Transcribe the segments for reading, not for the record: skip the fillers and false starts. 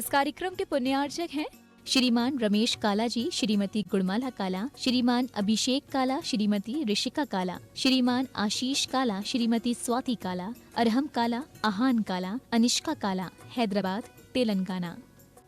इस कार्यक्रम के पुण्यार्चक हैं श्रीमान रमेश काला जी, श्रीमती गुणमाला काला, श्रीमान अभिषेक काला, श्रीमती ऋषिका काला, श्रीमान आशीष काला, श्रीमती स्वाति काला, अरहम काला, आहान काला, अनिष्का काला, हैदराबाद, तेलंगाना।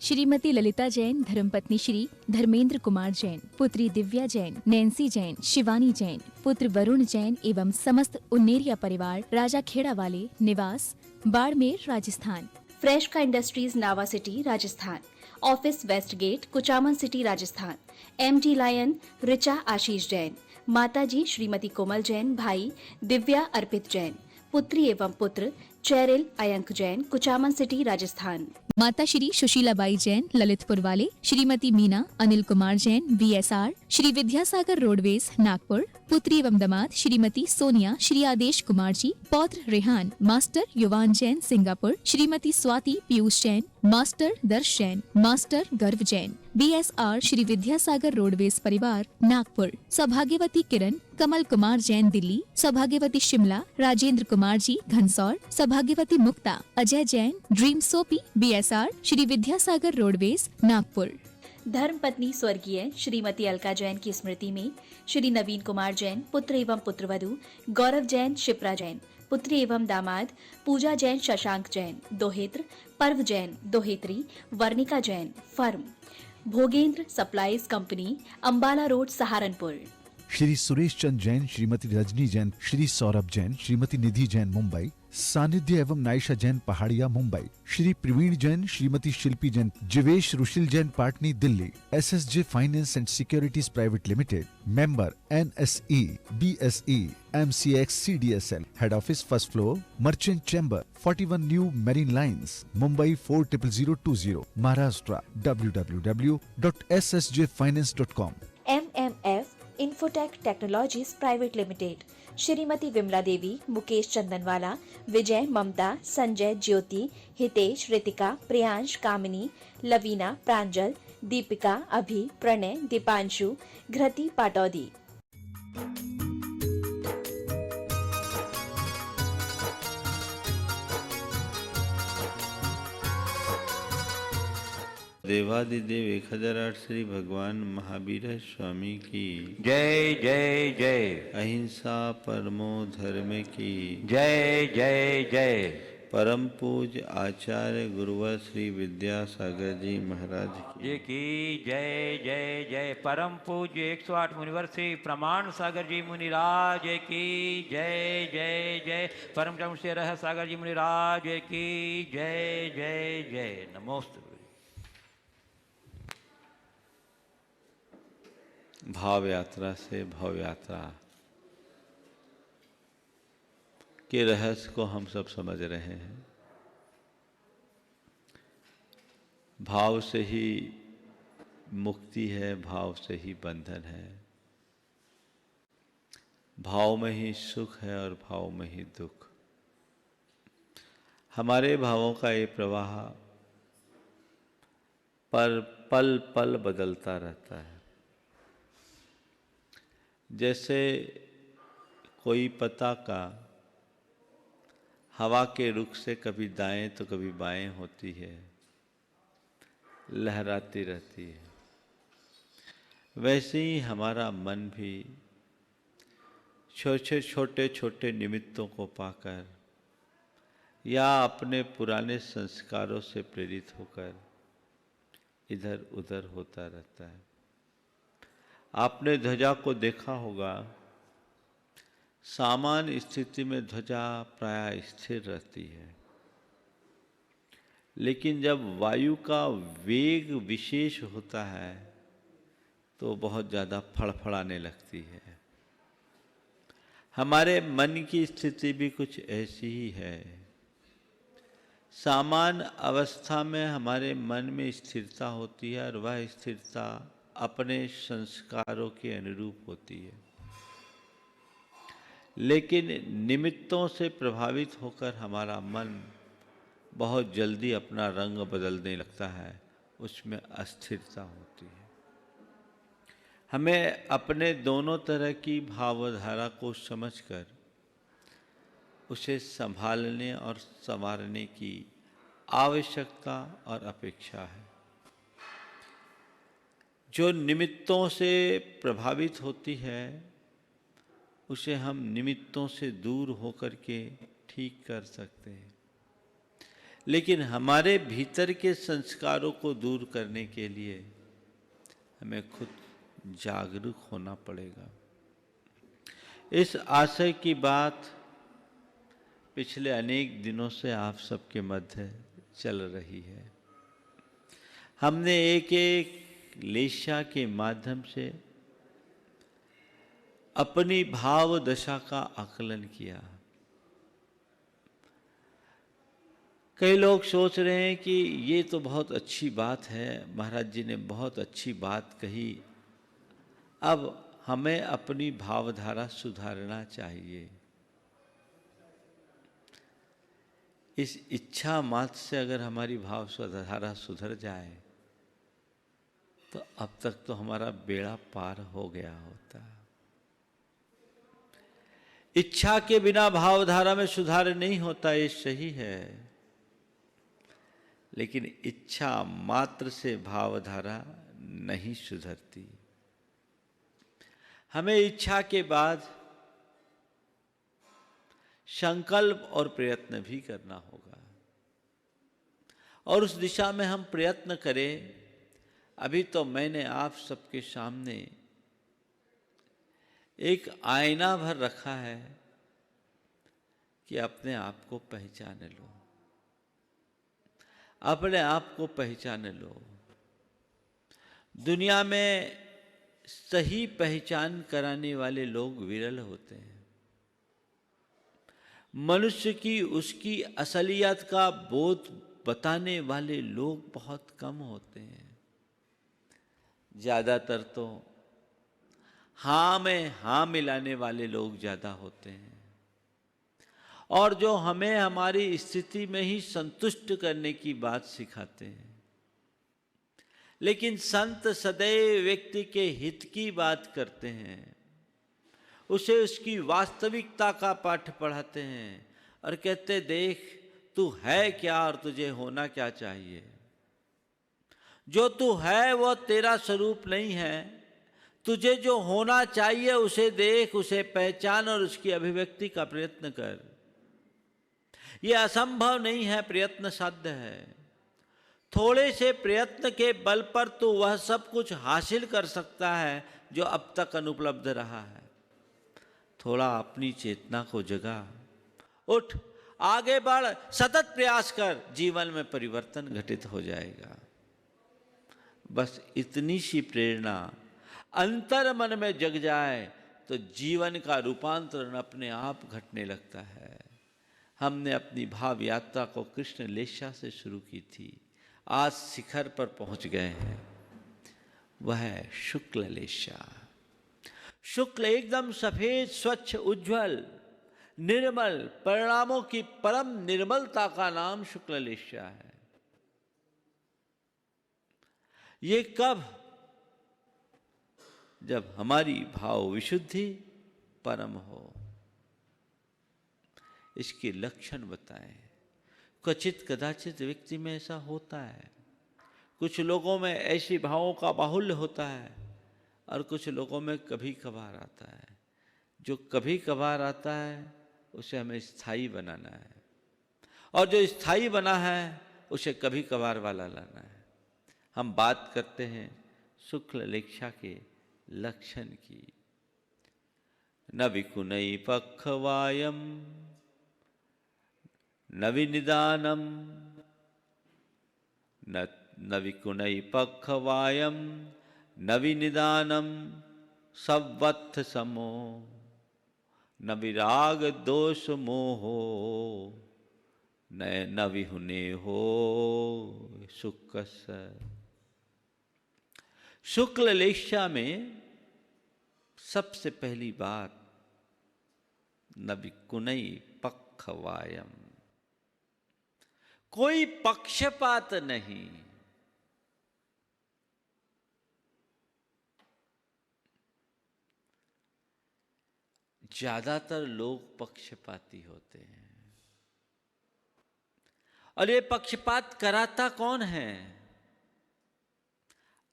श्रीमती ललिता जैन, धर्मपत्नी श्री धर्मेंद्र कुमार जैन, पुत्री दिव्या जैन, नैन्सी जैन, शिवानी जैन, पुत्र वरुण जैन एवं समस्त उन्नेरिया परिवार, राजा खेड़ा वाले, निवास बाड़मेर, राजस्थान। फ्रेश का industries, Nawa city, Rajasthan. Office, west gate, Kuchaman city, Rajasthan. MD lion, Richa Ashish Jain. माताजी श्रीमती कोमल जैन, भाई दिव्या अर्पित जैन, पुत्री एवं पुत्र चैरिल अयंक जैन, कुचामन सिटी, राजस्थान। माता श्री सुशीलाबाई जैन, ललितपुर वाले, श्रीमती मीना अनिल कुमार जैन, VSR, श्री विद्यासागर रोडवेज, नागपुर। पुत्री एवं दामाद श्रीमती सोनिया, श्री आदेश कुमार जी, पौत्र रेहान, मास्टर युवान जैन, सिंगापुर। श्रीमती स्वाति पीयूष जैन, मास्टर दर्श जैन, मास्टर गर्व जैन, BSR, श्री विद्यासागर रोडवेज परिवार, नागपुर। सौभाग्यवती किरण कमल कुमार जैन, दिल्ली। सौभाग्यवती शिमला राजेंद्र कुमार जी, घनसौर। सौभाग्यवती Mukta Ajay Jain, dream soapy, BSR, Shri Vidyasagar roadways, Nagpur. धर्मपत्नी स्वर्गीय श्रीमती अलका जैन की स्मृति में श्री नवीन कुमार जैन, पुत्र एवं पुत्रवधू गौरव जैन, शिप्रा जैन, पुत्री एवं दामाद पूजा जैन, शशांक जैन, दोहेत्र पर्व जैन, दोहेत्री Varnika Jain, firm Bhogendra supplies company, Ambala road, Saharanpur. Shri Suresh Chand Jain, Shrimati Rajni Jain, Shri Saurabh Jain, Shrimati Nidhi Jain, Mumbai. Sanidhya एवं Naysha Jain, Pahadia, Mumbai. Shri Praveen Jain, Shrimati Shilpi Jain, Jivesh Rushil Jain, Patni, Delhi. SSJ finance and securities private limited, member NSE, BSE, MCX, CDSL, head office first floor, merchant chamber, 41 new marine lines, Mumbai 400020, Maharashtra. www.ssjfinance.com। MMF infotech technologies private limited, Shrimati Vimla Devi, Mukesh Chandanwala, Vijay, Mamta, Sanjay, Jyoti, Hitesh, Ritika, Priyansh, Kamini, Lavina, Pranjal, Deepika, Abhi, Pranay, Deepanshu, घृति Pataudi. देवादिदेव 1008 Shri भगवान महावीर स्वामी की जय जय जय। अहिंसा परमो धर्म की जय जय जय। परम पूज्य आचार्य गुरुवर श्री विद्यासागर जी महाराज की जय जय जय। परम पूज्य 108 मुनिवर श्री प्रमाण सागर जी मुनिराज की जय जय जय। परम क्रम से रह सागर जी मुनिराज की जय जय जय। नमोस्तु। भाव यात्रा से भव यात्रा के रहस्य को हम सब समझ रहे हैं। भाव से ही मुक्ति है, भाव से ही बंधन है, भाव में ही सुख है और भाव में ही दुख। हमारे भावों का ये प्रवाह पर पल पल बदलता रहता है। जैसे कोई पताका हवा के रुख से कभी दाएं तो कभी बाएं होती है, लहराती रहती है। वैसे ही हमारा मन भी छोटे छोटे निमित्तों को पाकर या अपने पुराने संस्कारों से प्रेरित होकर इधर उधर होता रहता है। आपने ध्वजा को देखा होगा, सामान्य स्थिति में ध्वजा प्रायः स्थिर रहती है, लेकिन जब वायु का वेग विशेष होता है तो बहुत ज़्यादा फड़फड़ाने लगती है। हमारे मन की स्थिति भी कुछ ऐसी ही है। सामान्य अवस्था में हमारे मन में स्थिरता होती है और वह स्थिरता अपने संस्कारों के अनुरूप होती है, लेकिन निमित्तों से प्रभावित होकर हमारा मन बहुत जल्दी अपना रंग बदलने लगता है, उसमें अस्थिरता होती है। हमें अपने दोनों तरह की भावधारा को समझकर उसे संभालने और संवारने की आवश्यकता और अपेक्षा है। जो निमित्तों से प्रभावित होती है उसे हम निमित्तों से दूर होकर के ठीक कर सकते हैं, लेकिन हमारे भीतर के संस्कारों को दूर करने के लिए हमें खुद जागरूक होना पड़ेगा। इस आशय की बात पिछले अनेक दिनों से आप सबके मध्य चल रही है। हमने एक एक लेशा के माध्यम से अपनी भाव दशा का आकलन किया। कई लोग सोच रहे हैं कि ये तो बहुत अच्छी बात है, महाराज जी ने बहुत अच्छी बात कही, अब हमें अपनी भावधारा सुधारना चाहिए। इस इच्छा मात्र से अगर हमारी भावधारा सुधर जाए तो अब तक तो हमारा बेड़ा पार हो गया होता। इच्छा के बिना भावधारा में सुधार नहीं होता, ये सही है, लेकिन इच्छा मात्र से भावधारा नहीं सुधरती। हमें इच्छा के बाद संकल्प और प्रयत्न भी करना होगा, और उस दिशा में हम प्रयत्न करें। अभी तो मैंने आप सबके सामने एक आईना भर रखा है कि अपने आप को पहचान लो, अपने आप को पहचान लो। दुनिया में सही पहचान कराने वाले लोग विरल होते हैं। मनुष्य की उसकी असलियत का बोध बताने वाले लोग बहुत कम होते हैं। ज़्यादातर तो हाँ में हाँ मिलाने वाले लोग ज़्यादा होते हैं, और जो हमें हमारी स्थिति में ही संतुष्ट करने की बात सिखाते हैं। लेकिन संत सदैव व्यक्ति के हित की बात करते हैं, उसे उसकी वास्तविकता का पाठ पढ़ाते हैं और कहते देख तू है क्या और तुझे होना क्या चाहिए। जो तू है वो तेरा स्वरूप नहीं है, तुझे जो होना चाहिए उसे देख, उसे पहचान और उसकी अभिव्यक्ति का प्रयत्न कर। ये असंभव नहीं है, प्रयत्न साध्य है। थोड़े से प्रयत्न के बल पर तो वह सब कुछ हासिल कर सकता है जो अब तक अनुपलब्ध रहा है। थोड़ा अपनी चेतना को जगा, उठ, आगे बढ़, सतत प्रयास कर, जीवन में परिवर्तन घटित हो जाएगा। बस इतनी सी प्रेरणा अंतर मन में जग जाए तो जीवन का रूपांतरण अपने आप घटने लगता है। हमने अपनी भाव यात्रा को कृष्ण लेशा से शुरू की थी, आज शिखर पर पहुंच गए हैं। वह है शुक्ल लेशा। शुक्ल एकदम सफेद, स्वच्छ, उज्जवल, निर्मल, परिणामों की परम निर्मलता का नाम शुक्ल लेशा है। ये कब? जब हमारी भाव विशुद्धि परम हो। इसके लक्षण बताएं। क्वचित कदाचित व्यक्ति में ऐसा होता है, कुछ लोगों में ऐसी भावों का बाहुल्य होता है और कुछ लोगों में कभी कभार आता है। जो कभी कभार आता है उसे हमें स्थायी बनाना है, और जो स्थायी बना है उसे कभी कभार वाला लाना है। हम बात करते हैं शुक्ल लेशा के लक्षण की। न विकुनई पक्षवायम न विनिदानम, न विकुनई पक्षवायम न विनिदानम, सवत्थ समो न विराग दोष मोहो, न विहुने हो सुकस। शुक्ल लेशा में सबसे पहली बात न विकुनई पक्षवायम, कोई पक्षपात नहीं। ज्यादातर लोग पक्षपाती होते हैं और ये पक्षपात कराता कौन है?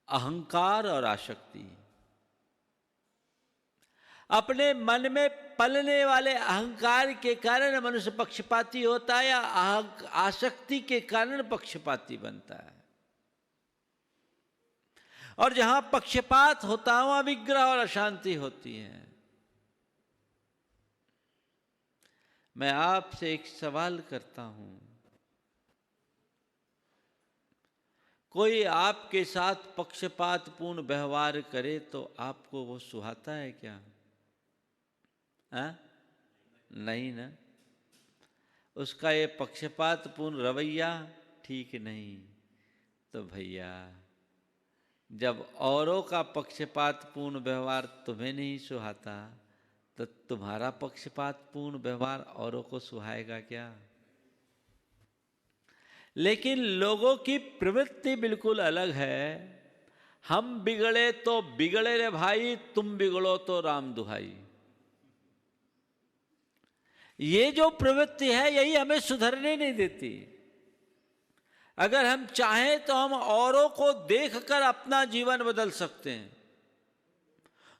अहंकार और आसक्ति। अपने मन में पलने वाले अहंकार के कारण मनुष्य पक्षपाती होता है या आसक्ति के कारण पक्षपाती बनता है। और जहां पक्षपात होता है वहां विग्रह और अशांति होती है। मैं आपसे एक सवाल करता हूं, कोई आपके साथ पक्षपातपूर्ण व्यवहार करे तो आपको वो सुहाता है क्या? नहीं ना। उसका ये पक्षपातपूर्ण रवैया ठीक नहीं। तो भैया, जब औरों का पक्षपातपूर्ण व्यवहार तुम्हें नहीं सुहाता तो तुम्हारा पक्षपातपूर्ण व्यवहार औरों को सुहाएगा क्या? लेकिन लोगों की प्रवृत्ति बिल्कुल अलग है। हम बिगड़े तो बिगड़े रे भाई, तुम बिगड़ो तो राम दुहाई। ये जो प्रवृत्ति है यही हमें सुधरने नहीं देती। अगर हम चाहें तो हम औरों को देखकर अपना जीवन बदल सकते हैं।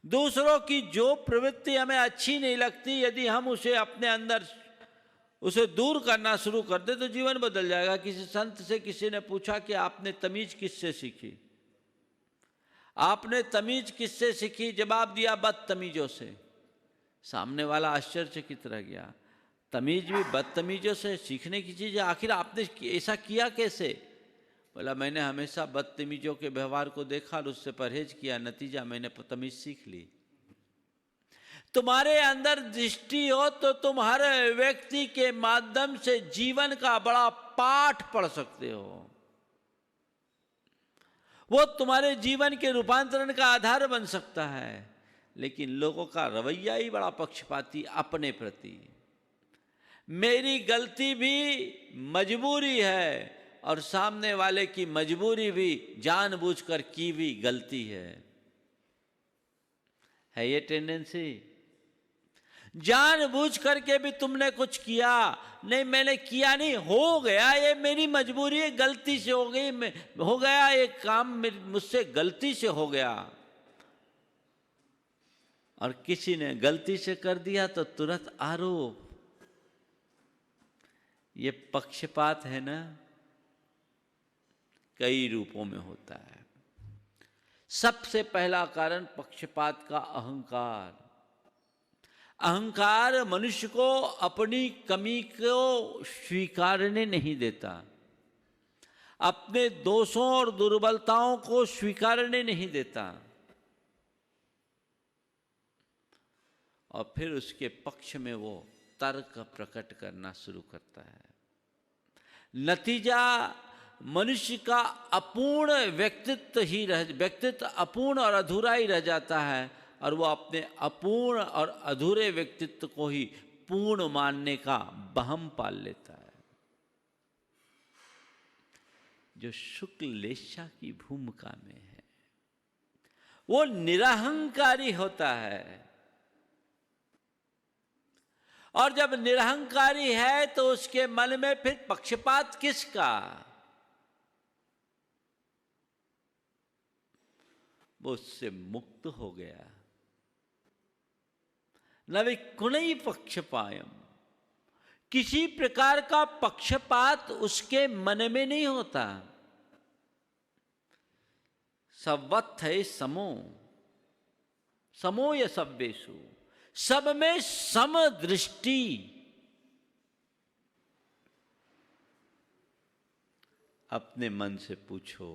दूसरों की जो प्रवृत्ति हमें अच्छी नहीं लगती, यदि हम उसे अपने अंदर उसे दूर करना शुरू कर दे तो जीवन बदल जाएगा। किसी संत से किसी ने पूछा कि आपने तमीज किससे सीखी? आपने तमीज किससे सीखी? जवाब दिया, बदतमीजों से। सामने वाला आश्चर्यचकित रह गया। तमीज भी बदतमीजों से सीखने की चीज है, आखिर आपने ऐसा किया कैसे? बोला, मैंने हमेशा बदतमीजों के व्यवहार को देखा और उससे परहेज किया, नतीजा मैंने तमीज सीख ली। तुम्हारे अंदर दृष्टि हो तो तुम हर व्यक्ति के माध्यम से जीवन का बड़ा पाठ पढ़ सकते हो। वो तुम्हारे जीवन के रूपांतरण का आधार बन सकता है। लेकिन लोगों का रवैया ही बड़ा पक्षपाती अपने प्रति। मेरी गलती भी मजबूरी है और सामने वाले की मजबूरी भी जानबूझकर की हुई गलती है ये टेंडेंसी? जानबूझ करके भी तुमने कुछ किया नहीं, मैंने किया नहीं, हो गया, ये मेरी मजबूरी है, गलती से हो गई, हो गया, ये काम मुझसे गलती से हो गया। और किसी ने गलती से कर दिया तो तुरंत आरोप। ये पक्षपात है ना, कई रूपों में होता है। सबसे पहला कारण पक्षपात का अहंकार। अहंकार मनुष्य को अपनी कमी को स्वीकारने नहीं देता, अपने दोषों और दुर्बलताओं को स्वीकारने नहीं देता, और फिर उसके पक्ष में वो तर्क प्रकट करना शुरू करता है। नतीजा मनुष्य का अपूर्ण व्यक्तित्व अपूर्ण और अधूरा ही रह जाता है, और वो अपने अपूर्ण और अधूरे व्यक्तित्व को ही पूर्ण मानने का बहम पाल लेता है। जो शुक्ल लेशा की भूमिका में है वो निरहंकारी होता है, और जब निरहंकारी है तो उसके मन में फिर पक्षपात किसका? वो उससे मुक्त हो गया। नविकुणई पक्षपायम, किसी प्रकार का पक्षपात उसके मन में नहीं होता। सवत्थ है समो, समो या सव्वेषु, सब में समदृष्टि। अपने मन से पूछो,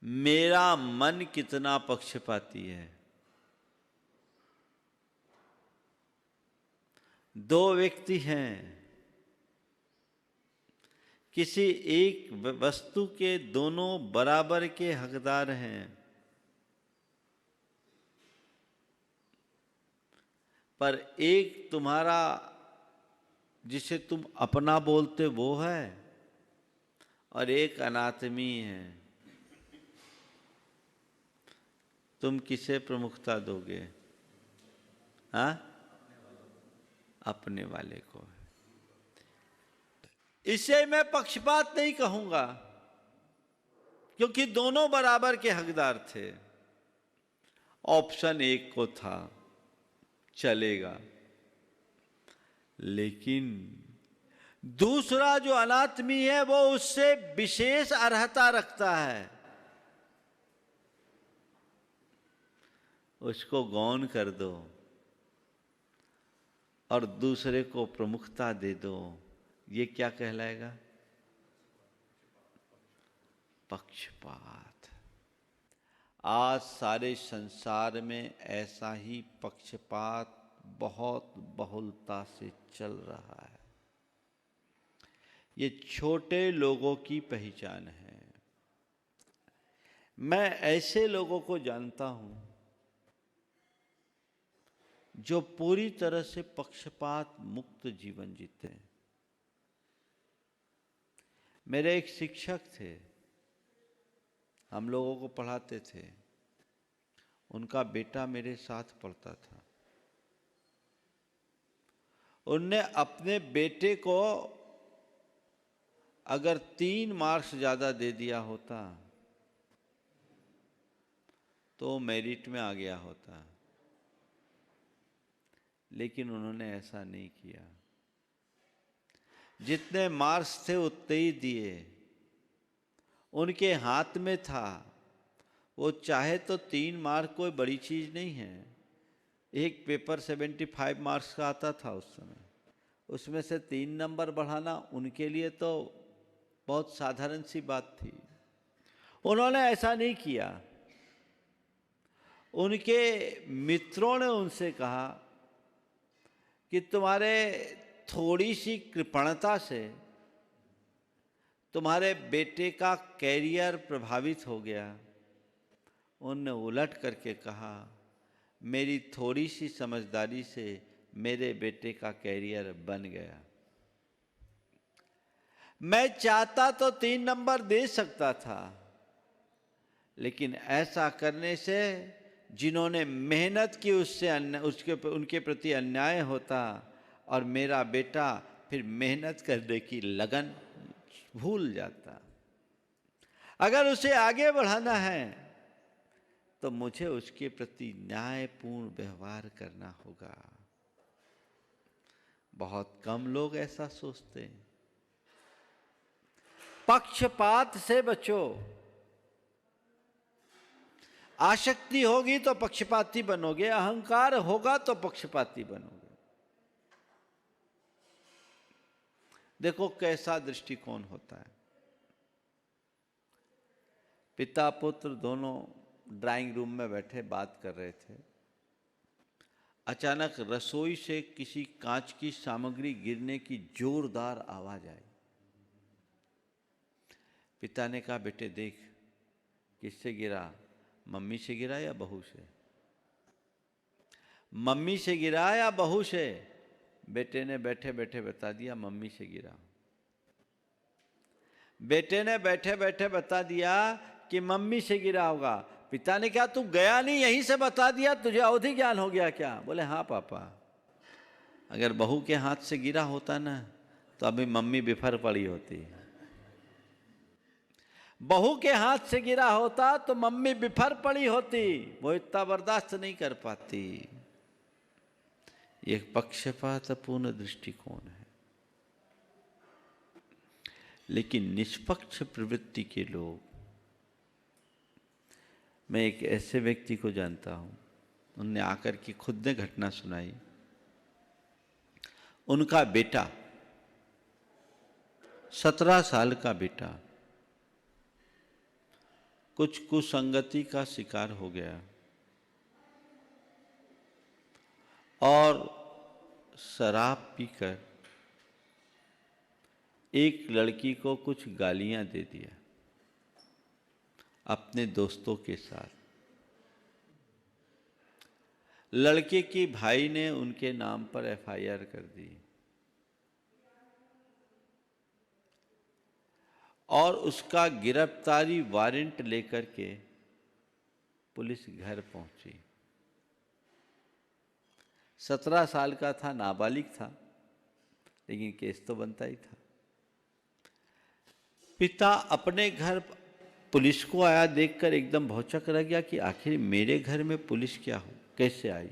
मेरा मन कितना पक्षपाती है? दो व्यक्ति हैं, किसी एक वस्तु के दोनों बराबर के हकदार हैं, पर एक तुम्हारा जिसे तुम अपना बोलते वो है, और एक अनात्मी है। तुम किसे प्रमुखता दोगे? हाँ, अपने वाले को। इसे मैं पक्षपात नहीं कहूंगा, क्योंकि दोनों बराबर के हकदार थे। ऑप्शन एक को था, चलेगा। लेकिन दूसरा जो अनाथमी है वो उससे विशेष अर्हता रखता है, उसको गौण कर दो और दूसरे को प्रमुखता दे दो, ये क्या कहलाएगा? पक्षपात। आज सारे संसार में ऐसा ही पक्षपात बहुत बहुलता से चल रहा है। ये छोटे लोगों की पहचान है। मैं ऐसे लोगों को जानता हूं जो पूरी तरह से पक्षपात मुक्त जीवन जीते हैं। मेरे एक शिक्षक थे, हम लोगों को पढ़ाते थे, उनका बेटा मेरे साथ पढ़ता था। उनने अपने बेटे को अगर 3 मार्क्स ज्यादा दे दिया होता तो मेरिट में आ गया होता, लेकिन उन्होंने ऐसा नहीं किया। जितने मार्क्स थे उतने ही दिए। उनके हाथ में था, वो चाहे तो 3 मार्क कोई बड़ी चीज नहीं है। एक पेपर 75 मार्क्स का आता था उस समय, उसमें से 3 नंबर बढ़ाना उनके लिए तो बहुत साधारण सी बात थी। उन्होंने ऐसा नहीं किया। उनके मित्रों ने उनसे कहा कि तुम्हारे थोड़ी सी कृपणता से तुम्हारे बेटे का कैरियर प्रभावित हो गया। उनने उलट करके कहा, मेरी थोड़ी सी समझदारी से मेरे बेटे का कैरियर बन गया। मैं चाहता तो 3 नंबर दे सकता था, लेकिन ऐसा करने से जिन्होंने मेहनत की उससे उनके प्रति अन्याय होता और मेरा बेटा फिर मेहनत करने की लगन भूल जाता। अगर उसे आगे बढ़ाना है तो मुझे उसके प्रति न्यायपूर्ण व्यवहार करना होगा। बहुत कम लोग ऐसा सोचते हैं। पक्षपात से बचो। आसक्ति होगी तो पक्षपाती बनोगे, अहंकार होगा तो पक्षपाती बनोगे। देखो कैसा दृष्टिकोण होता है। पिता पुत्र दोनों ड्राइंग रूम में बैठे बात कर रहे थे। अचानक रसोई से किसी कांच की सामग्री गिरने की जोरदार आवाज आई। पिता ने कहा, बेटे देख किससे गिरा, मम्मी से गिरा या बहू से? मम्मी से गिरा या बहू से? बेटे ने बैठे बैठे बता दिया, मम्मी से गिरा। बेटे ने बैठे बैठे बता दिया कि मम्मी से गिरा होगा। पिता ने कहा, तू गया नहीं, यहीं से बता दिया, तुझे अवधि ज्ञान हो गया क्या? बोले हाँ पापा। अगर बहू के हाथ से गिरा होता ना तो अभी मम्मी बिफर पड़ी होती। बहू के हाथ से गिरा होता तो मम्मी बिफर पड़ी होती, वो इतना बर्दाश्त नहीं कर पाती। ये पक्षपातपूर्ण दृष्टिकोण है। लेकिन निष्पक्ष प्रवृत्ति के लोग, मैं एक ऐसे व्यक्ति को जानता हूं, उनने आकर के खुद ने घटना सुनाई। उनका बेटा 17 साल का बेटा कुछ कुसंगति का शिकार हो गया और शराब पीकर एक लड़की को कुछ गालियां दे दिया अपने दोस्तों के साथ। लड़के के भाई ने उनके नाम पर FIR कर दी और उसका गिरफ्तारी वारंट लेकर के पुलिस घर पहुंची। 17 साल का था, नाबालिग था, लेकिन केस तो बनता ही था। पिता अपने घर पुलिस को आया देखकर एकदम भौचक रह गया कि आखिर मेरे घर में पुलिस क्या हो, कैसे आई।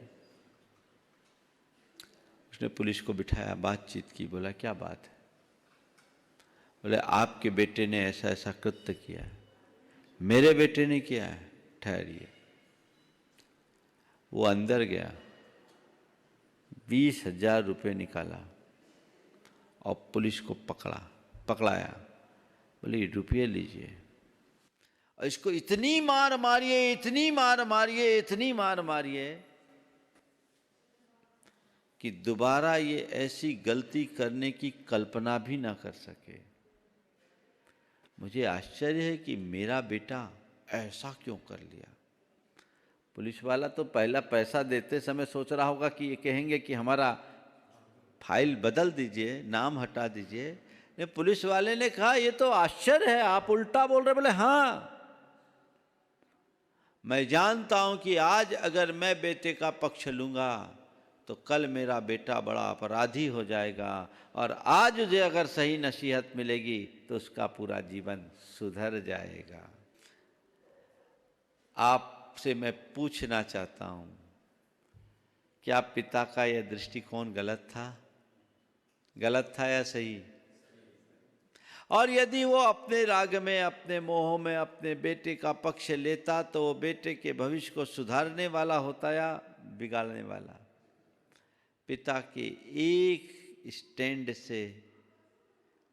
उसने पुलिस को बिठाया, बातचीत की, बोला क्या बात है। बोले आपके बेटे ने ऐसा ऐसा कृत्य किया है। मेरे बेटे ने किया है? ठहरिए। वो अंदर गया, 20,000 रुपये निकाला और पुलिस को पकड़ाया। बोले रुपये लीजिए और इसको इतनी मार मारिए, इतनी मार मारिए, इतनी मार मारिए कि दोबारा ये ऐसी गलती करने की कल्पना भी ना कर सके। मुझे आश्चर्य है कि मेरा बेटा ऐसा क्यों कर लिया। पुलिस वाला तो पहला पैसा देते समय सोच रहा होगा कि ये कहेंगे कि हमारा फाइल बदल दीजिए, नाम हटा दीजिए। पुलिस वाले ने कहा ये तो आश्चर्य है, आप उल्टा बोल रहे। बोले हाँ, मैं जानता हूं कि आज अगर मैं बेटे का पक्ष लूंगा तो कल मेरा बेटा बड़ा अपराधी हो जाएगा, और आज उसे अगर सही नसीहत मिलेगी तो उसका पूरा जीवन सुधर जाएगा। आपसे मैं पूछना चाहता हूं, क्या पिता का यह दृष्टिकोण गलत था? गलत था या सही? और यदि वो अपने राग में, अपने मोह में अपने बेटे का पक्ष लेता तो वो बेटे के भविष्य को सुधारने वाला होता या बिगाड़ने वाला? पिता के एक स्टैंड से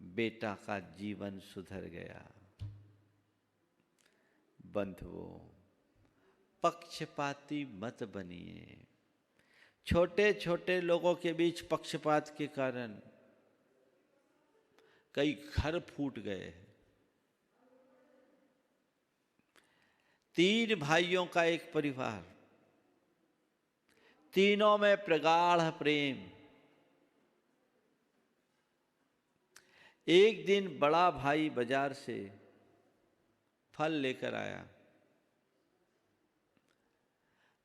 बेटा का जीवन सुधर गया। बंधुओं, पक्षपाती मत बनिए। छोटे छोटे लोगों के बीच पक्षपात के कारण कई घर फूट गए। 3 भाइयों का एक परिवार, तीनों में प्रगाढ़ प्रेम। एक दिन बड़ा भाई बाजार से फल लेकर आया।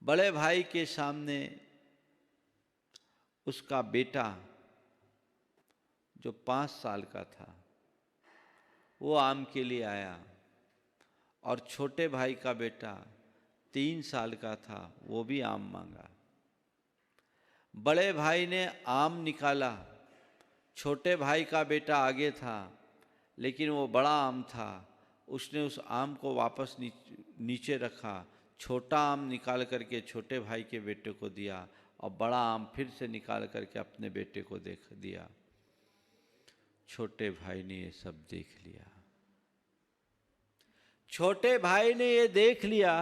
बड़े भाई के सामने उसका बेटा जो 5 साल का था वो आम के लिए आया, और छोटे भाई का बेटा 3 साल का था, वो भी आम मांगा। बड़े भाई ने आम निकाला, छोटे भाई का बेटा आगे था लेकिन वो बड़ा आम था, उसने उस आम को वापस नीचे रखा, छोटा आम निकाल करके छोटे भाई के बेटे को दिया और बड़ा आम फिर से निकाल करके अपने बेटे को दिया। छोटे भाई ने ये सब देख लिया। छोटे भाई ने ये देख लिया,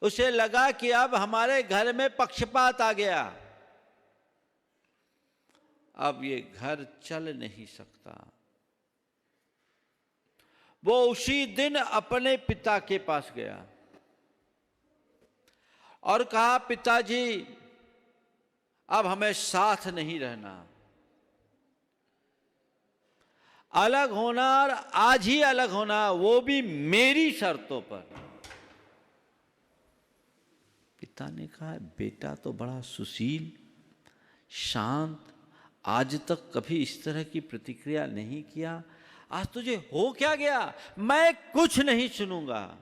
उसे लगा कि अब हमारे घर में पक्षपात आ गया, अब ये घर चल नहीं सकता। वो उसी दिन अपने पिता के पास गया और कहा, पिताजी अब हमें साथ नहीं रहना, अलग होना, और आज ही अलग होना, वो भी मेरी शर्तों पर। पिता ने कहा, बेटा तो बड़ा सुशील, शांत, आज तक कभी इस तरह की प्रतिक्रिया नहीं किया, आज तुझे हो क्या गया? मैं कुछ नहीं सुनूंगा,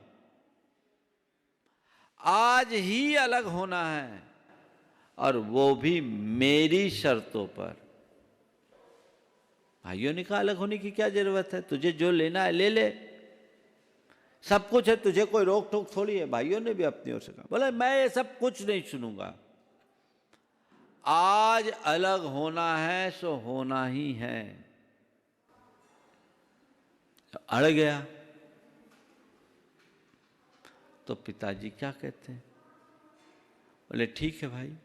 आज ही अलग होना है, और वो भी मेरी शर्तों पर। भाइयों ने कहा, अलग होने की क्या जरूरत है, तुझे जो लेना है ले ले, सब कुछ है, तुझे कोई रोक टोक थोड़ी है। भाइयों ने भी अपनी ओर से कहा, बोले मैं ये सब कुछ नहीं सुनूंगा, आज अलग होना है सो होना ही है। तो अड़ गया। तो पिताजी क्या कहते हैं? बोले ठीक है भाई,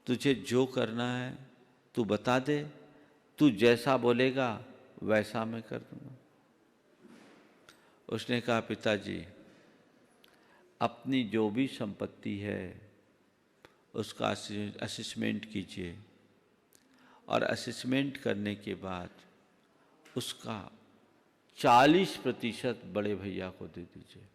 तुझे जो करना है तू बता दे, तू जैसा बोलेगा वैसा मैं कर दूंगा। उसने कहा, पिताजी अपनी जो भी संपत्ति है उसका असेसमेंट कीजिए, और असेसमेंट करने के बाद उसका 40% बड़े भैया को दे दीजिए।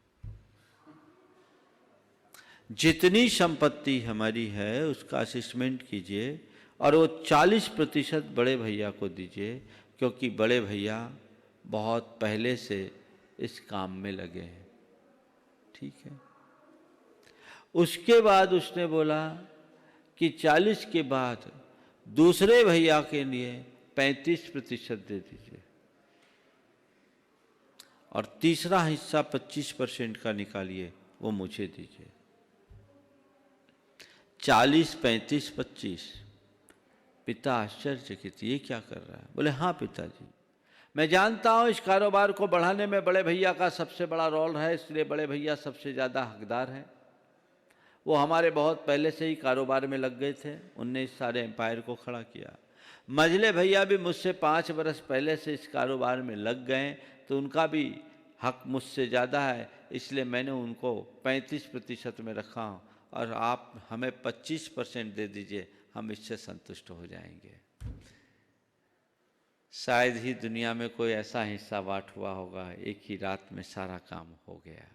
जितनी संपत्ति हमारी है उसका असेसमेंट कीजिए और वो 40% बड़े भैया को दीजिए, क्योंकि बड़े भैया बहुत पहले से इस काम में लगे हैं। ठीक है। उसके बाद उसने बोला कि 40 के बाद दूसरे भैया के लिए 35% दे दीजिए, और तीसरा हिस्सा 25% का निकालिए, वो मुझे दीजिए। 40, 35, 25। पिता आश्चर्यचकित, ये क्या कर रहा है? बोले हाँ पिताजी, मैं जानता हूं इस कारोबार को बढ़ाने में बड़े भैया का सबसे बड़ा रोल है, इसलिए बड़े भैया सबसे ज़्यादा हकदार हैं। वो हमारे बहुत पहले से ही कारोबार में लग गए थे, उनने इस सारे एम्पायर को खड़ा किया। मझले भैया भी मुझसे 5 बरस पहले से इस कारोबार में लग गए, तो उनका भी हक मुझसे ज़्यादा है, इसलिए मैंने उनको 35% में रखा हूँ, और आप हमें 25% दे दीजिए, हम इससे संतुष्ट हो जाएंगे। शायद ही दुनिया में कोई ऐसा हिस्सा बांट हुआ होगा, एक ही रात में सारा काम हो गया।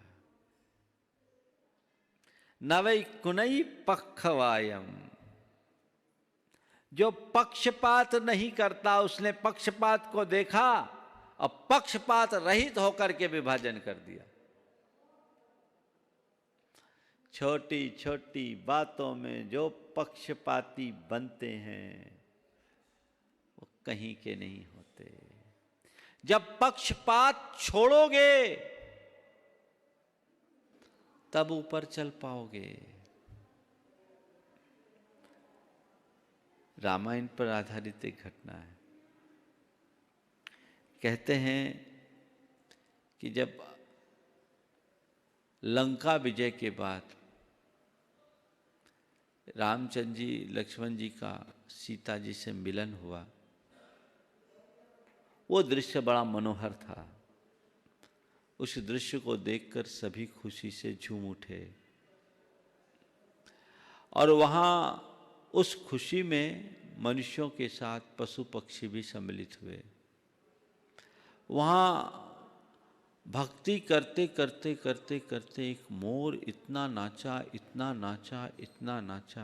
नवै कुनई पक्षवायम, जो पक्षपात नहीं करता उसने पक्षपात को देखा और पक्षपात रहित होकर के विभाजन कर दिया। छोटी छोटी बातों में जो पक्षपाती बनते हैं वो कहीं के नहीं होते। जब पक्षपात छोड़ोगे तब ऊपर चल पाओगे। रामायण पर आधारित एक घटना है। कहते हैं कि जब लंका विजय के बाद रामचंद्र जी लक्ष्मण जी का सीता जी से मिलन हुआ, वो दृश्य बड़ा मनोहर था। उस दृश्य को देखकर सभी खुशी से झूम उठे, और वहाँ उस खुशी में मनुष्यों के साथ पशु पक्षी भी सम्मिलित हुए। वहाँ भक्ति करते करते करते करते एक मोर इतना नाचा, इतना नाचा, इतना नाचा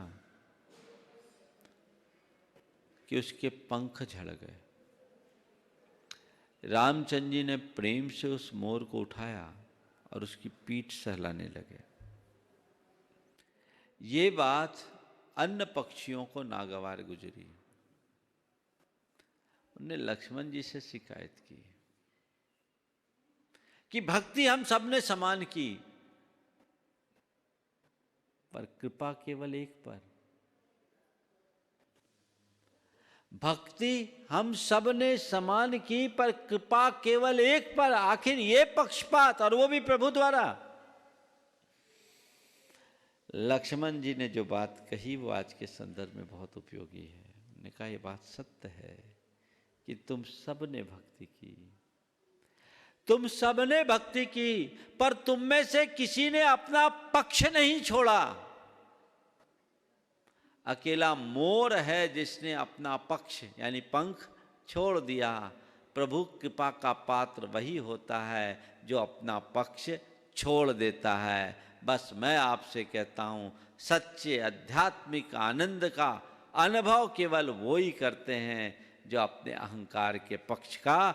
कि उसके पंख झड़ गए। रामचंद्र जी ने प्रेम से उस मोर को उठाया और उसकी पीठ सहलाने लगे। ये बात अन्य पक्षियों को नागवार गुजरी। उन्होंने लक्ष्मण जी से शिकायत की कि भक्ति हम सबने समान की, पर कृपा केवल एक पर। भक्ति हम सब ने समान की, पर कृपा केवल एक पर। आखिर ये पक्षपात, और वो भी प्रभु द्वारा। लक्ष्मण जी ने जो बात कही वो आज के संदर्भ में बहुत उपयोगी है। उन्होंने कहा ये बात सत्य है कि तुम सब ने भक्ति की, तुम सब ने भक्ति की, पर तुम में से किसी ने अपना पक्ष नहीं छोड़ा। अकेला मोर है जिसने अपना पक्ष यानी पंख छोड़ दिया। प्रभु कृपा का पात्र वही होता है जो अपना पक्ष छोड़ देता है। बस मैं आपसे कहता हूँ, सच्चे आध्यात्मिक आनंद का अनुभव केवल वो ही करते हैं जो अपने अहंकार के पक्ष का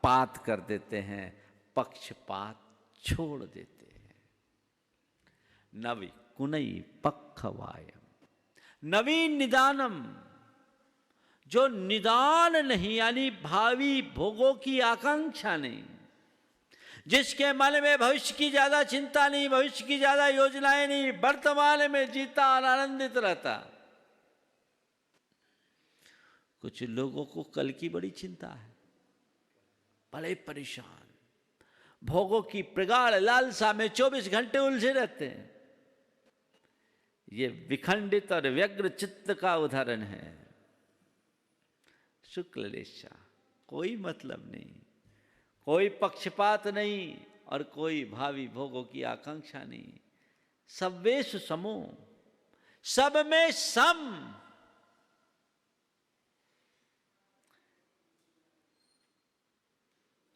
पात कर देते हैं, पक्षपात छोड़ देते हैं। नवि कुनई पक्षवायम नवीन निदानम, जो निदान नहीं यानी भावी भोगों की आकांक्षा नहीं, जिसके मन में भविष्य की ज्यादा चिंता नहीं, भविष्य की ज्यादा योजनाएं नहीं, वर्तमान में जीता और आनंदित रहता। कुछ लोगों को कल की बड़ी चिंता है, बड़े परेशान, भोगों की प्रगाढ़ लालसा में 24 घंटे उलझे रहते हैं। ये विखंडित और व्यग्र चित्त का उदाहरण है। शुक्ल लेशा, कोई मतलब नहीं, कोई पक्षपात नहीं और कोई भावी भोगों की आकांक्षा नहीं। सबवेषु समो, सब में सम।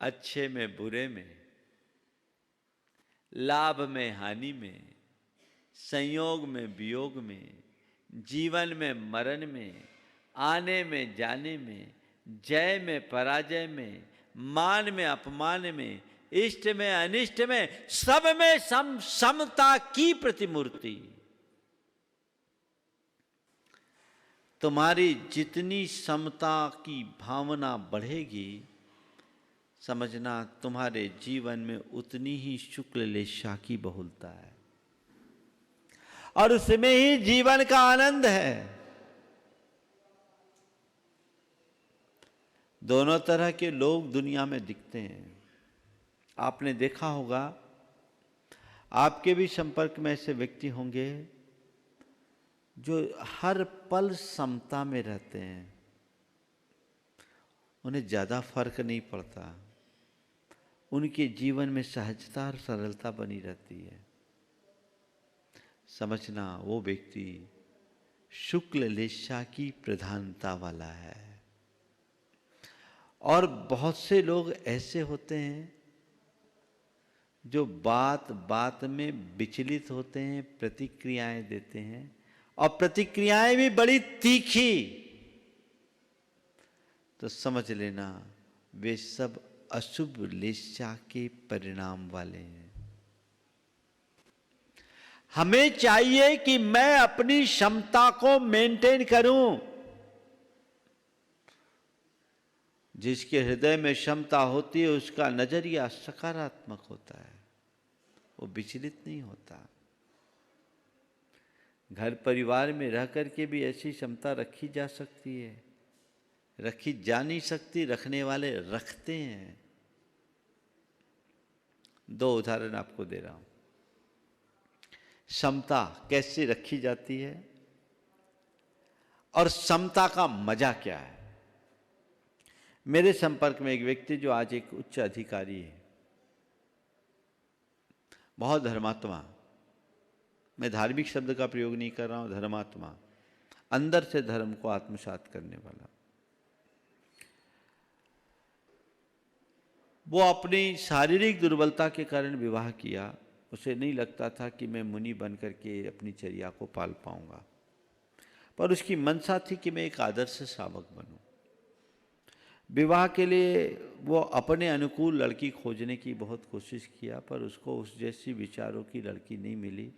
अच्छे में बुरे में, लाभ में हानि में, संयोग में वियोग में, जीवन में मरण में, आने में जाने में, जय में पराजय में, मान में अपमान में, इष्ट में अनिष्ट में, सब में समता की प्रतिमूर्ति। तुम्हारी जितनी समता की भावना बढ़ेगी, समझना तुम्हारे जीवन में उतनी ही शुक्ल लेशा की बहुलता है, और उसमें ही जीवन का आनंद है। दोनों तरह के लोग दुनिया में दिखते हैं। आपने देखा होगा, आपके भी संपर्क में ऐसे व्यक्ति होंगे जो हर पल समता में रहते हैं, उन्हें ज़्यादा फर्क नहीं पड़ता, उनके जीवन में सहजता और सरलता बनी रहती है। समझना वो व्यक्ति शुक्ल लेशा की प्रधानता वाला है। और बहुत से लोग ऐसे होते हैं जो बात बात में विचलित होते हैं, प्रतिक्रियाएं देते हैं, और प्रतिक्रियाएं भी बड़ी तीखी। तो समझ लेना वे सब अशुभ लेशा के परिणाम वाले हैं। हमें चाहिए कि मैं अपनी क्षमता को मेंटेन करूं। जिसके हृदय में क्षमता होती है उसका नजरिया सकारात्मक होता है, वो विचलित नहीं होता। घर परिवार में रह करके भी ऐसी क्षमता रखी जा सकती है, रखी जा नहीं सकती, रखने वाले रखते हैं। दो उदाहरण आपको दे रहा हूं। क्षमता कैसे रखी जाती है और समता का मजा क्या है। मेरे संपर्क में एक व्यक्ति जो आज एक उच्च अधिकारी है, बहुत धर्मात्मा, मैं धार्मिक शब्द का प्रयोग नहीं कर रहा हूं, धर्मात्मा, अंदर से धर्म को आत्मसात करने वाला। वो अपनी शारीरिक दुर्बलता के कारण विवाह किया। उसे नहीं लगता था कि मैं मुनि बन करके अपनी चर्या को पाल पाऊंगा, पर उसकी मंशा थी कि मैं एक आदर्श शावक बनूं। विवाह के लिए वो अपने अनुकूल लड़की खोजने की बहुत कोशिश किया, पर उसको उस जैसी विचारों की लड़की नहीं मिली।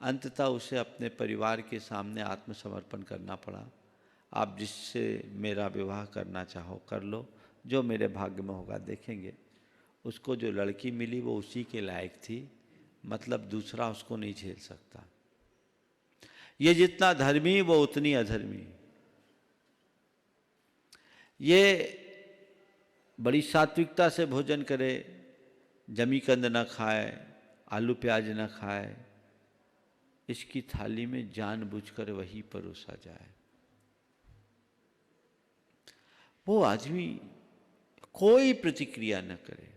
अंततः उसे अपने परिवार के सामने आत्मसमर्पण करना पड़ा। आप जिससे मेरा विवाह करना चाहो कर लो, जो मेरे भाग्य में होगा देखेंगे। उसको जो लड़की मिली वो उसी के लायक थी, मतलब दूसरा उसको नहीं झेल सकता। ये जितना धर्मी वो उतनी अधर्मी। ये बड़ी सात्विकता से भोजन करे, जमी कंद न खाए, आलू प्याज न खाए, इसकी थाली में जानबूझकर वही परोसा जाए। वो आदमी कोई प्रतिक्रिया न करे।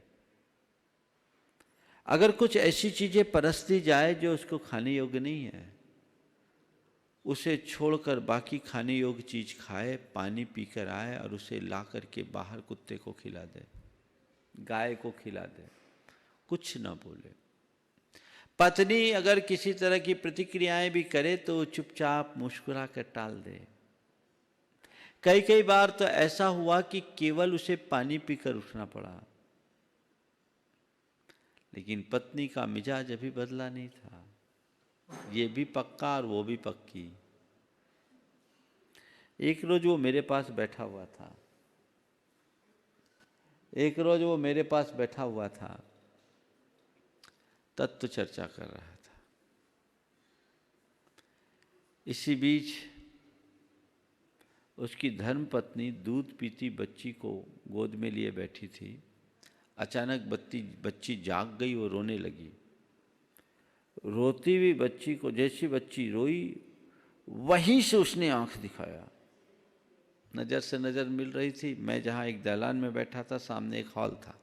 अगर कुछ ऐसी चीजें परस्ती जाए जो उसको खाने योग्य नहीं है, उसे छोड़कर बाकी खाने योग्य चीज खाए, पानी पीकर आए और उसे ला करके बाहर कुत्ते को खिला दे, गाय को खिला दे, कुछ ना बोले। पत्नी अगर किसी तरह की प्रतिक्रियाएं भी करे तो चुपचाप मुस्कुरा कर टाल दे। कई कई बार तो ऐसा हुआ कि केवल उसे पानी पीकर उठना पड़ा, लेकिन पत्नी का मिजाज अभी बदला नहीं था। ये भी पक्का और वो भी पक्की। एक रोज वो मेरे पास बैठा हुआ था, तत्व चर्चा कर रहा था। इसी बीच उसकी धर्म पत्नी दूध पीती बच्ची को गोद में लिए बैठी थी। अचानक बच्ची जाग गई और रोने लगी। रोती हुई बच्ची को, जैसी बच्ची रोई वहीं से उसने आंख दिखाया। नजर से नजर मिल रही थी। मैं जहां एक दालान में बैठा था, सामने एक हॉल था।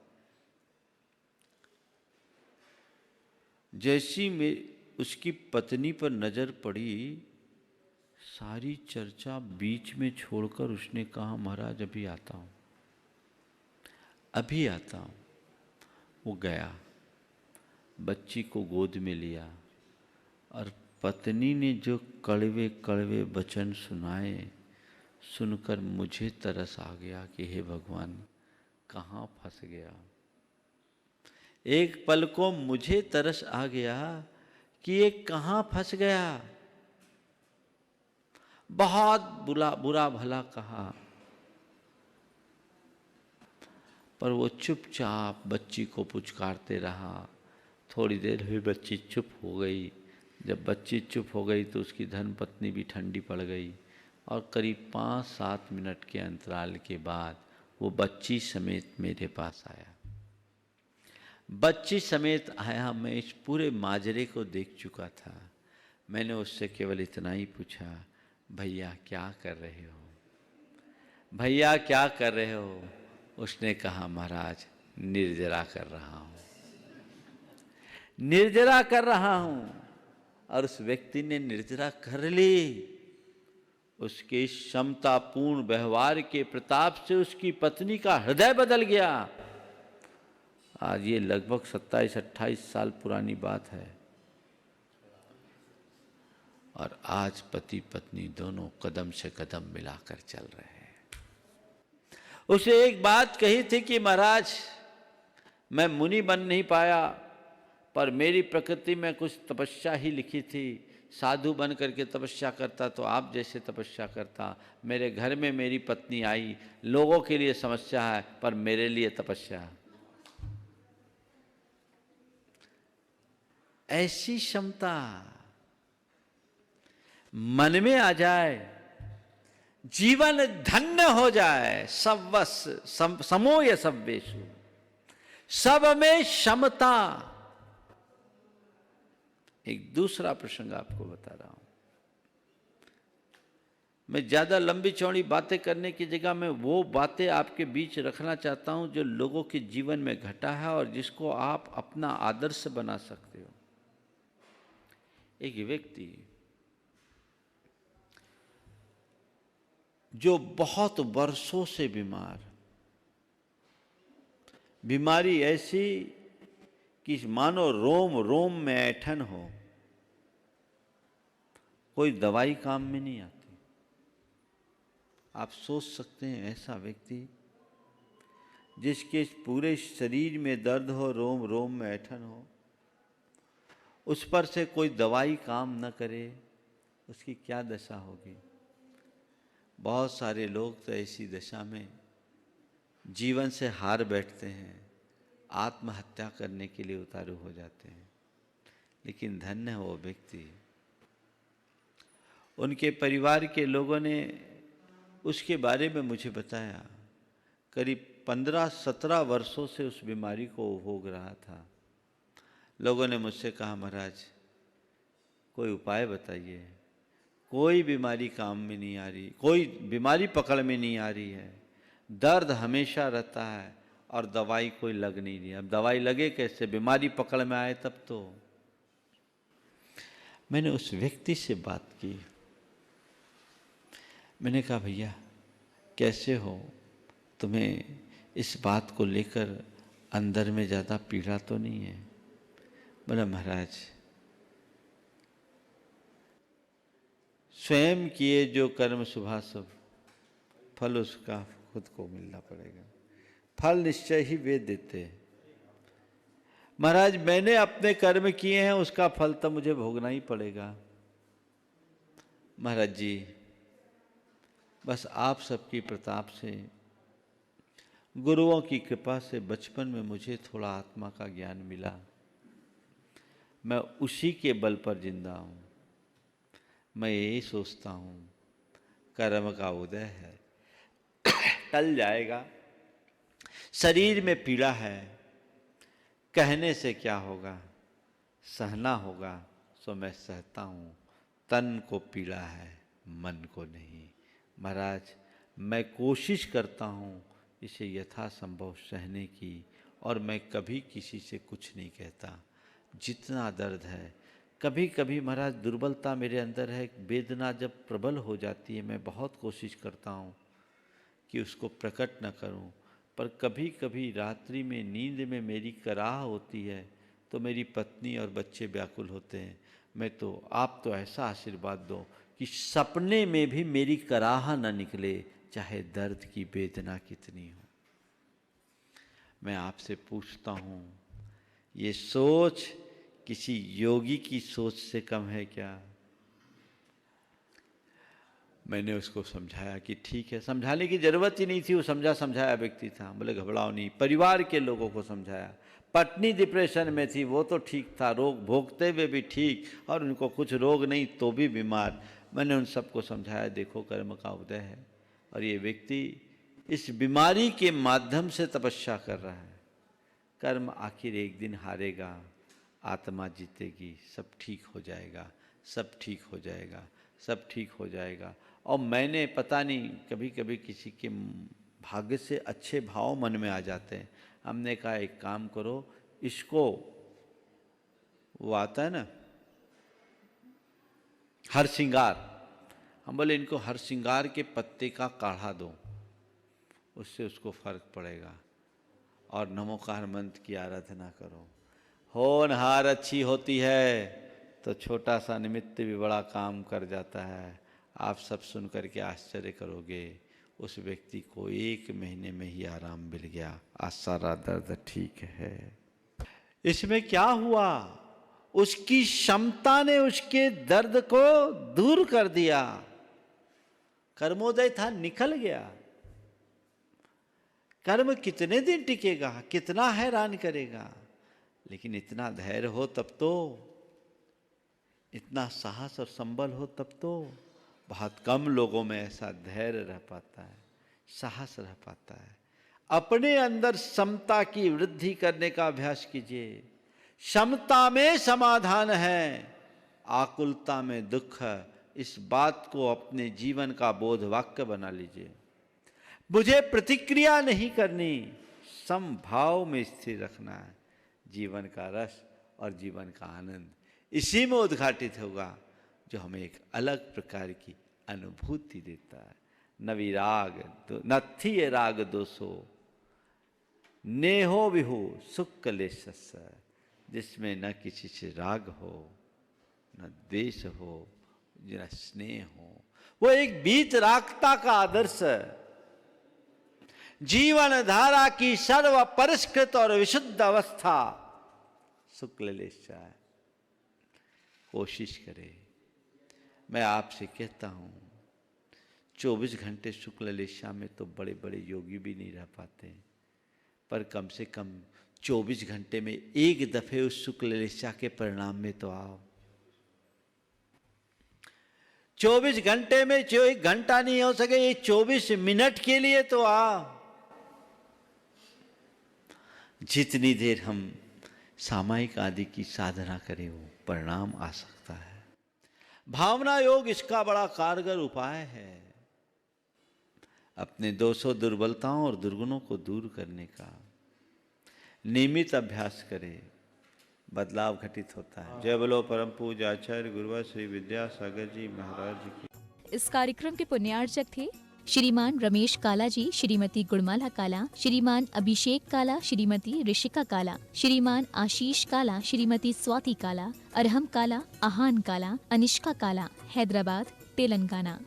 जैसी उसकी पत्नी पर नजर पड़ी, सारी चर्चा बीच में छोड़कर उसने कहा, महाराज अभी आता हूं। वो गया, बच्ची को गोद में लिया और पत्नी ने जो कड़वे कड़वे वचन सुनाए सुनकर मुझे तरस आ गया कि हे भगवान, कहाँ फंस गया। एक पल को मुझे तरस आ गया कि ये कहाँ फंस गया। बहुत बुरा भला कहा, पर वो चुपचाप बच्ची को पुचकारते रहा। थोड़ी देर हुई, बच्ची चुप हो गई। जब बच्ची चुप हो गई तो उसकी धर्मपत्नी भी ठंडी पड़ गई और करीब 5-7 मिनट के अंतराल के बाद वो बच्ची समेत मेरे पास आया। बच्ची समेत आया। मैं इस पूरे माजरे को देख चुका था। मैंने उससे केवल इतना ही पूछा, भैया क्या कर रहे हो, भैया क्या कर रहे हो। उसने कहा, महाराज निर्जरा कर रहा हूँ, निर्जरा कर रहा हूँ। और उस व्यक्ति ने निर्जरा कर ली। उसके क्षमतापूर्ण व्यवहार के प्रताप से उसकी पत्नी का हृदय बदल गया। आज ये लगभग 27-28 साल पुरानी बात है और आज पति पत्नी दोनों कदम से कदम मिलाकर चल रहे हैं। उसे एक बात कही थी कि महाराज, मैं मुनि बन नहीं पाया, पर मेरी प्रकृति में कुछ तपस्या ही लिखी थी। साधु बन करके तपस्या करता तो आप जैसे तपस्या करता। मेरे घर में मेरी पत्नी आई, लोगों के लिए समस्या है पर मेरे लिए तपस्या है। ऐसी क्षमता मन में आ जाए, जीवन धन्य हो जाए। सबवस समोय सब्बेषु, सब में क्षमता। एक दूसरा प्रसंग आपको बता रहा हूं। मैं ज्यादा लंबी चौड़ी बातें करने की जगह मैं वो बातें आपके बीच रखना चाहता हूं जो लोगों के जीवन में घटा है और जिसको आप अपना आदर्श बना सकते हो। एक व्यक्ति जो बहुत वर्षों से बीमार, बीमारी ऐसी कि मानो रोम रोम में ऐंठन हो, कोई दवाई काम में नहीं आती। आप सोच सकते हैं ऐसा व्यक्ति जिसके पूरे शरीर में दर्द हो, रोम रोम में ऐंठन हो, उस पर से कोई दवाई काम न करे, उसकी क्या दशा होगी। बहुत सारे लोग तो ऐसी दशा में जीवन से हार बैठते हैं, आत्महत्या करने के लिए उतारू हो जाते हैं। लेकिन धन्य है वो व्यक्ति, उनके परिवार के लोगों ने उसके बारे में मुझे बताया। करीब 15-17 वर्षों से उस बीमारी को भोग रहा था। लोगों ने मुझसे कहा, महाराज कोई उपाय बताइए, कोई बीमारी काम में नहीं आ रही, कोई बीमारी पकड़ में नहीं आ रही है, दर्द हमेशा रहता है और दवाई कोई लग नहीं रही। अब दवाई लगे कैसे, बीमारी पकड़ में आए तब तो। मैंने उस व्यक्ति से बात की। मैंने कहा, भैया कैसे हो, तुम्हें इस बात को लेकर अंदर में ज़्यादा पीड़ा तो नहीं है। बोला, महाराज स्वयं किए जो कर्म शुभाशुभ, फल उसका खुद को मिलना पड़ेगा। फल निश्चय ही वे देते हैं। महाराज मैंने अपने कर्म किए हैं, उसका फल तो मुझे भोगना ही पड़ेगा। महाराज जी बस आप सबकी प्रताप से, गुरुओं की कृपा से बचपन में मुझे थोड़ा आत्मा का ज्ञान मिला। मैं उसी के बल पर जिंदा हूँ। मैं यही सोचता हूँ कर्म का उदय है, टल जाएगा। शरीर में पीड़ा है, कहने से क्या होगा, सहना होगा। सो मैं सहता हूँ। तन को पीड़ा है, मन को नहीं। महाराज मैं कोशिश करता हूँ इसे यथासंभव सहने की, और मैं कभी किसी से कुछ नहीं कहता। जितना दर्द है, कभी कभी महाराज दुर्बलता मेरे अंदर है, वेदना जब प्रबल हो जाती है मैं बहुत कोशिश करता हूँ कि उसको प्रकट न करूँ, पर कभी कभी रात्रि में नींद में मेरी कराह होती है तो मेरी पत्नी और बच्चे व्याकुल होते हैं। मैं तो, आप तो ऐसा आशीर्वाद दो कि सपने में भी मेरी कराह न निकले, चाहे दर्द की वेदना कितनी हो। मैं आपसे पूछता हूँ, ये सोच किसी योगी की सोच से कम है क्या? मैंने उसको समझाया कि ठीक है, समझाने की ज़रूरत ही नहीं थी, वो समझाया व्यक्ति था। बोले घबराओ नहीं। परिवार के लोगों को समझाया। पत्नी डिप्रेशन में थी, वो तो ठीक था, रोग भोगते हुए भी ठीक, और उनको कुछ रोग नहीं तो भी बीमार। मैंने उन सबको समझाया, देखो कर्म का उदय है और ये व्यक्ति इस बीमारी के माध्यम से तपस्या कर रहा है। कर्म आखिर एक दिन हारेगा, आत्मा जीतेगी, सब ठीक हो जाएगा, सब ठीक हो जाएगा, सब ठीक हो जाएगा। और मैंने पता नहीं, कभी कभी किसी के भाग्य से अच्छे भाव मन में आ जाते हैं। हमने कहा एक काम करो, इसको वो आता है ना हर श्रृंगार, हम बोले इनको हर श्रृंगार के पत्ते का काढ़ा दो, उससे उसको फर्क पड़ेगा। और नमोकार मंत्र की आराधना करो। होनहार अच्छी होती है तो छोटा सा निमित्त भी बड़ा काम कर जाता है। आप सब सुन करके आश्चर्य करोगे, उस व्यक्ति को 1 महीने में ही आराम मिल गया, आज सारा दर्द ठीक है। इसमें क्या हुआ? उसकी क्षमता ने उसके दर्द को दूर कर दिया। कर्मोदय था, निकल गया। कर्म कितने दिन टिकेगा, कितना हैरान करेगा, लेकिन इतना धैर्य हो तब तो, इतना साहस और संबल हो तब तो। बहुत कम लोगों में ऐसा धैर्य रह पाता है, साहस रह पाता है। अपने अंदर समता की वृद्धि करने का अभ्यास कीजिए। समता में समाधान है, आकुलता में दुख है। इस बात को अपने जीवन का बोध वाक्य बना लीजिए। मुझे प्रतिक्रिया नहीं करनी, समभाव में स्थिर रखना है। जीवन का रस और जीवन का आनंद इसी में उद्घाटित होगा, जो हमें एक अलग प्रकार की अनुभूति देता है। न विराग नथी ये राग दोषो, नेहो विहु सुख कलेशस, जिसमें न किसी से राग हो, न द्वेष हो, न स्नेह हो। वो एक बीत रागता का आदर्श है। जीवन धारा की सर्व परिष्कृत और विशुद्ध अवस्था शुक्ल लेशा है। कोशिश करें। मैं आपसे कहता हूं, 24 घंटे शुक्ल लेशा में तो बड़े बड़े योगी भी नहीं रह पाते, पर कम से कम 24 घंटे में एक दफे उस शुक्ल लेशा के परिणाम में तो आओ। 24 घंटे में जो 1 घंटा नहीं हो सके, ये 24 मिनट के लिए तो आओ। जितनी देर हम सामायिक आदि की साधना करें, वो परिणाम आ सकता है। भावना योग इसका बड़ा कारगर उपाय है, अपने दोषों, दुर्बलताओं और दुर्गुणों को दूर करने का। नियमित अभ्यास करें, बदलाव घटित होता है। जय बोलो परम पूज्य आचार्य गुरुवर श्री विद्यासागर जी महाराज की। इस कार्यक्रम के पुण्यार्चक थे श्रीमान रमेश काला जी, श्रीमती गुणमाला काला, श्रीमान अभिषेक काला, श्रीमती ऋषिका काला, श्रीमान आशीष काला, श्रीमती स्वाति काला, अरहम काला, आहान काला, अनिष्का काला, हैदराबाद, तेलंगाना।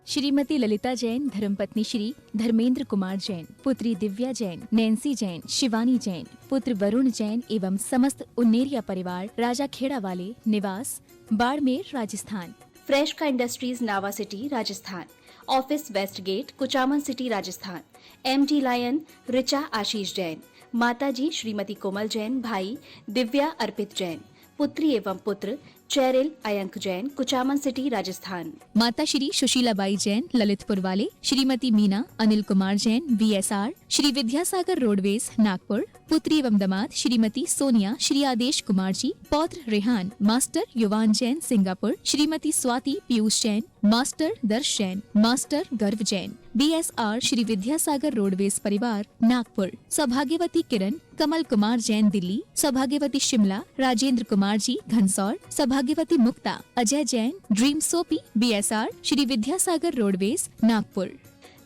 श्रीमती ललिता जैन, धर्मपत्नी श्री धर्मेंद्र कुमार जैन, पुत्री दिव्या जैन, नैन्सी जैन, शिवानी जैन, पुत्र वरुण जैन एवं समस्त उन्नेरिया परिवार, राजा खेड़ा वाले, निवास बाड़मेर, राजस्थान। फ्रेश का industries Nawa city, Rajasthan. Office west gate, Kuchaman city, Rajasthan. MD lion Richa Ashish Jain, माताजी श्रीमती कोमल जैन, भाई दिव्या अर्पित जैन, पुत्री एवं पुत्र चैरिल अयंक जैन, कुचामन सिटी, राजस्थान। माता श्री सुशीलाबाई जैन, ललितपुर वाले, श्रीमती मीना अनिल कुमार जैन, VSR, श्री विद्यासागर रोडवेज, नागपुर। पुत्री एवं दामाद श्रीमती सोनिया, श्री आदेश कुमार जी, पौत्र रेहान, मास्टर युवान जैन, सिंगापुर। श्रीमती स्वाति पीयूष जैन, मास्टर दर्श जैन, मास्टर गर्व जैन, BSR, श्री विद्यासागर रोडवेज परिवार, नागपुर। सौभाग्यवती किरण कमल कुमार जैन, दिल्ली। सौभाग्यवती शिमला राजेंद्र कुमार जी, घनसौर। सौभाग्यवती Mukta Ajay Jain, dream soapy, BSR, Shri Vidyasagar roadways, Nagpur.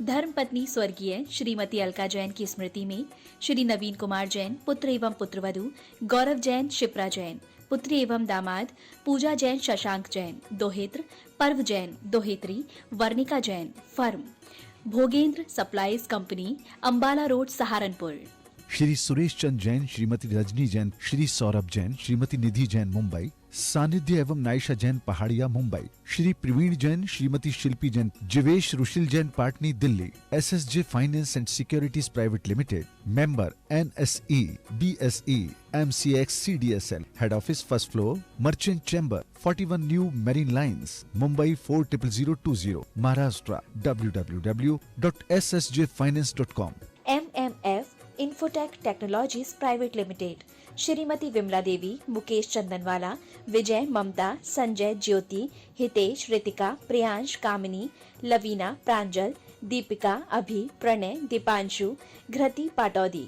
धर्मपत्नी स्वर्गीय श्रीमती अलका जैन की स्मृति में श्री नवीन कुमार जैन, पुत्र एवं पुत्रवधू गौरव जैन, शिप्रा जैन, पुत्री एवं दामाद पूजा जैन शशांक जैन दोहेत्र, पर्व जैन दोहेत्री, Varnika Jain firm, Bhogendra supplies company, Ambala road, Saharanpur. Shri Suresh Chand Jain, Shrimati Rajni Jain, Shri Saurabh Jain, Shrimati Nidhi Jain Mumbai, Sanidhya एवं Naysha Jain Pahadia Mumbai, Shri Praveen Jain, Shrimati Shilpi Jain, Jivesh Rushil Jain Patni Delhi, SSJ finance and securities private limited, member NSE, BSE, MCX CDSL, head office first floor, merchant chamber, 41 new marine lines, Mumbai 400020, Maharashtra, www.ssjfinance.com। MMF infotech technologies private limited, Shrimati Vimla Devi, Mukesh Chandanwala, Vijay, Mamta, Sanjay, Jyoti, Hitesh, Ritika, Priyansh, Kamini, Lavina, Pranjal, Deepika, Abhi, Pranay, Deepanshu, घृति, Pataudi,